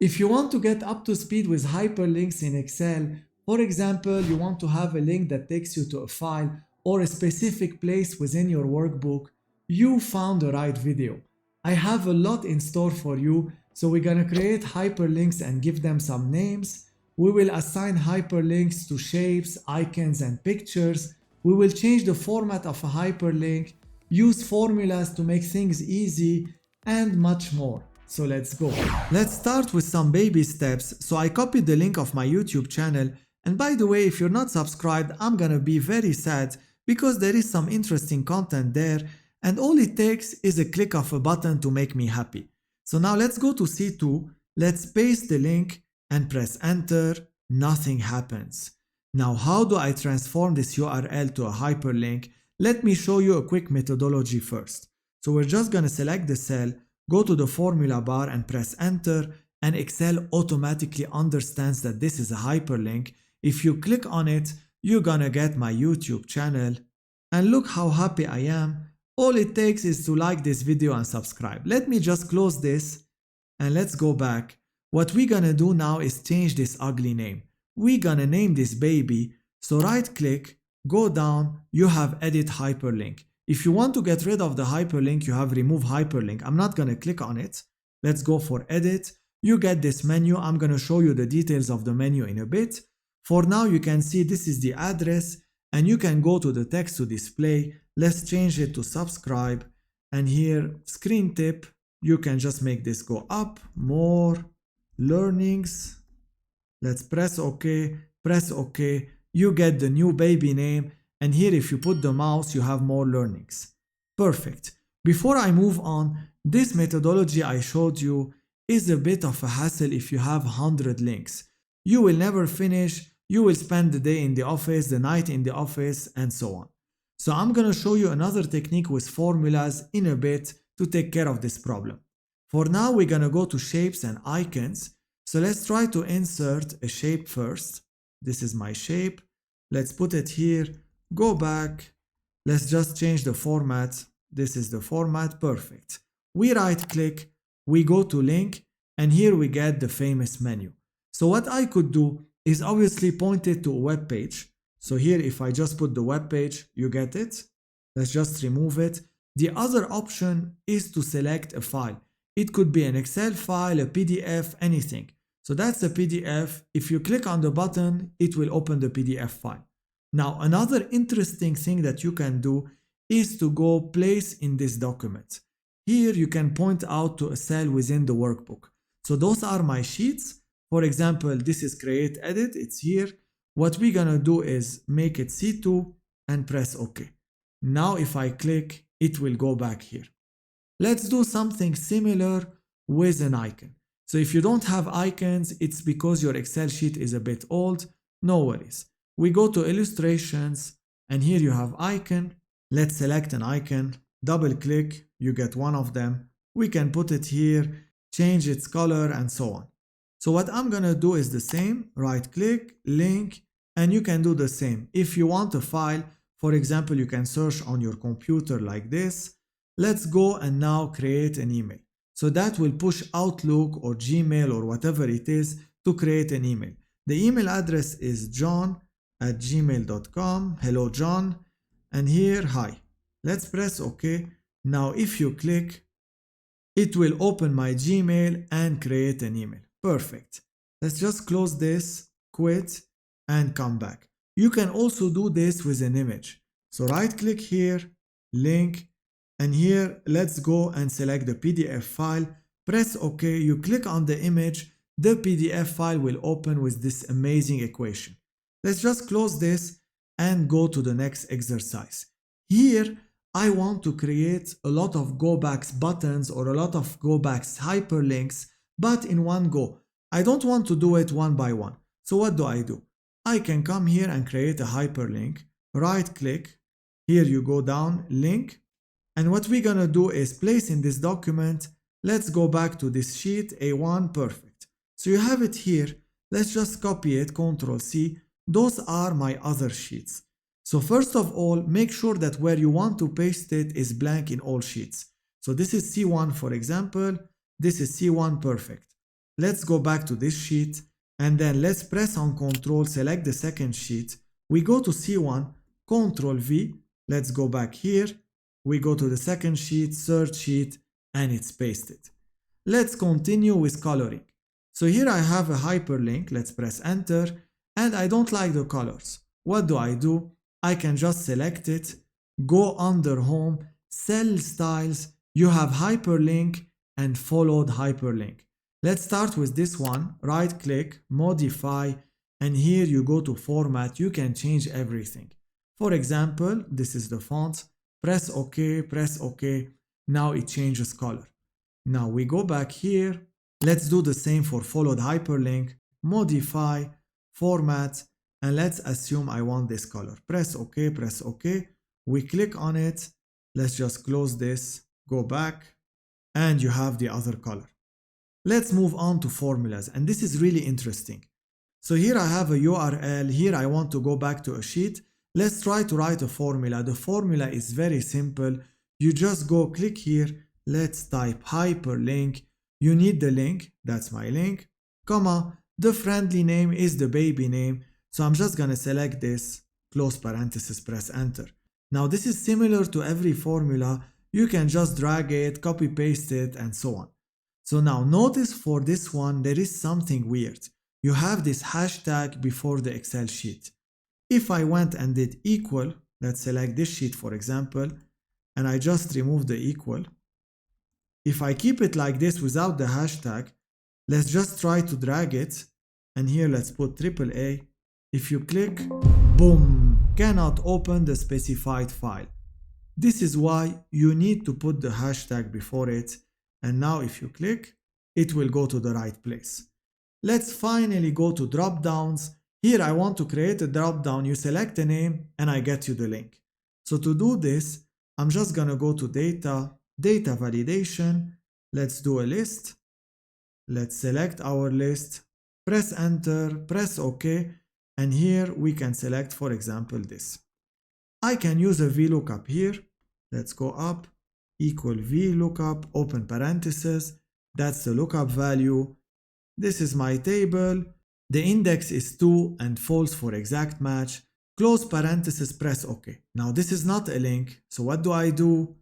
If you want to get up to speed with hyperlinks in Excel, for example, you want to have a link that takes you to a file or a specific place within your workbook, you found the right video. I have a lot in store for you, so we're gonna create hyperlinks and give them some names. We will assign hyperlinks to shapes, icons, and pictures. We will change the format of a hyperlink, use formulas to make things easy, and much more. So let's go. Let's start with some baby steps. So I copied the link of my YouTube channel. And by the way, if you're not subscribed, I'm gonna be very sad because there is some interesting content there and all it takes is a click of a button to make me happy. So now let's go to C2, let's paste the link and press enter, nothing happens. Now how do I transform this URL to a hyperlink? Let me show you a quick methodology first. So we're just gonna select the cell, go to the formula bar and press enter, and Excel automatically understands that this is a hyperlink. If you click on it, you're gonna get my YouTube channel. And look how happy I am. All it takes is to like this video and subscribe. Let me just close this and let's go back. What we're gonna do now is change this ugly name. We're gonna name this baby. So right click, go down, you have edit hyperlink. If you want to get rid of the hyperlink, you have remove hyperlink. I'm not gonna click on it. Let's go for edit. You get this menu. I'm gonna show you the details of the menu in a bit. For now, you can see this is the address and you can go to the text to display. Let's change it to subscribe. And here, screen tip, you can just make this go up, more, learnings. Let's press OK, press OK. You get the new baby name. And here, if you put the mouse, you have more learnings. Perfect. Before I move on, this methodology I showed you is a bit of a hassle if you have 100 links. You will never finish. You will spend the day in the office, the night in the office, and so on. So I'm going to show you another technique with formulas in a bit to take care of this problem. For now, we're going to go to shapes and icons. So let's try to insert a shape first. This is my shape. Let's put it here. Go back. Let's just change the format. This is the format. Perfect. We right click. We go to link. And here we get the famous menu. So what I could do is obviously point it to a web page. So here, if I just put the web page, you get it. Let's just remove it. The other option is to select a file. It could be an Excel file, a PDF, anything. So that's a PDF. If you click on the button, it will open the PDF file. Now, another interesting thing that you can do is to go place in this document. Here, you can point out to a cell within the workbook. So those are my sheets. For example, this is create edit, it's here. What we're gonna do is make it C2 and press OK. Now if I click, it will go back here. Let's do something similar with an icon. So if you don't have icons, it's because your Excel sheet is a bit old. No worries. We go to illustrations and here you have icon. Let's select an icon, double click, you get one of them. We can put it here, change its color and so on. So what I'm gonna do is the same, right click, link, and you can do the same. If you want a file, for example, you can search on your computer like this. Let's go and now create an email. So that will push Outlook or Gmail or whatever it is to create an email. The email address is john@gmail.com. Hello, John. And here, hi. Let's press OK. Now, if you click, it will open my Gmail and create an email. Perfect. Let's just close this, quit, and come back. You can also do this with an image. So right click here, link, and here let's go and select the PDF file, press OK, you click on the image, the PDF file will open with this amazing equation. Let's just close this and go to the next exercise. Here, I want to create a lot of go backs buttons or a lot of go backs hyperlinks, but in one go. I don't want to do it one by one. So what do? I can come here and create a hyperlink, right click, here you go down, link, and what we're gonna do is place in this document. Let's go back to this sheet, A1, perfect. So you have it here, let's just copy it, Ctrl C, those are my other sheets. So first of all, make sure that where you want to paste it is blank in all sheets. So this is C1 for example, this is C1, perfect. Let's go back to this sheet, and then let's press on Ctrl, select the second sheet. We go to C1, Ctrl V, let's go back here. We go to the second sheet, third sheet, and it's pasted. Let's continue with coloring. So here I have a hyperlink, let's press enter, and I don't like the colors. What do? I can just select it, go under home, cell styles, you have hyperlink and followed hyperlink. Let's start with this one, right click, modify, and here you go to format, you can change everything. For example, this is the font, press OK, now it changes color. Now we go back here, let's do the same for followed hyperlink, modify, format, and let's assume I want this color. Press OK, we click on it, let's just close this, go back, and you have the other color. Let's move on to formulas, and this is really interesting. So here I have a URL, here I want to go back to a sheet. Let's try to write a formula. The formula is very simple. You just go click here, let's type hyperlink. You need the link, that's my link, comma, the friendly name is the baby name. So I'm just gonna select this, close parenthesis, press enter. Now this is similar to every formula. You can just drag it, copy paste it, and so on. So now notice for this one, there is something weird. You have this hashtag before the Excel sheet. If I went and did equal, let's select this sheet for example, and I just remove the equal. If I keep it like this without the hashtag, let's just try to drag it, and here let's put AAA. If you click, boom, cannot open the specified file. This is why you need to put the hashtag before it, and now if you click, it will go to the right place. Let's finally go to drop downs. Here I want to create a drop down. You select a name and I get you the link. So to do this, I'm just gonna go to data validation. Let's do a list. Let's select our list, press enter, press OK, and here we can select, for example, this. I can use a VLOOKUP here. Let's go up, equal VLOOKUP, open parenthesis. That's the lookup value. This is my table. The index is 2 and false for exact match. Close parenthesis, press OK. Now this is not a link, so what do?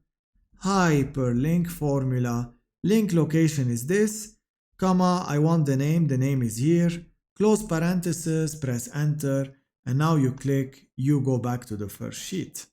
Hyperlink formula. Link location is this, comma, I want the name is here. Close parenthesis, press enter, and now you click, you go back to the first sheet.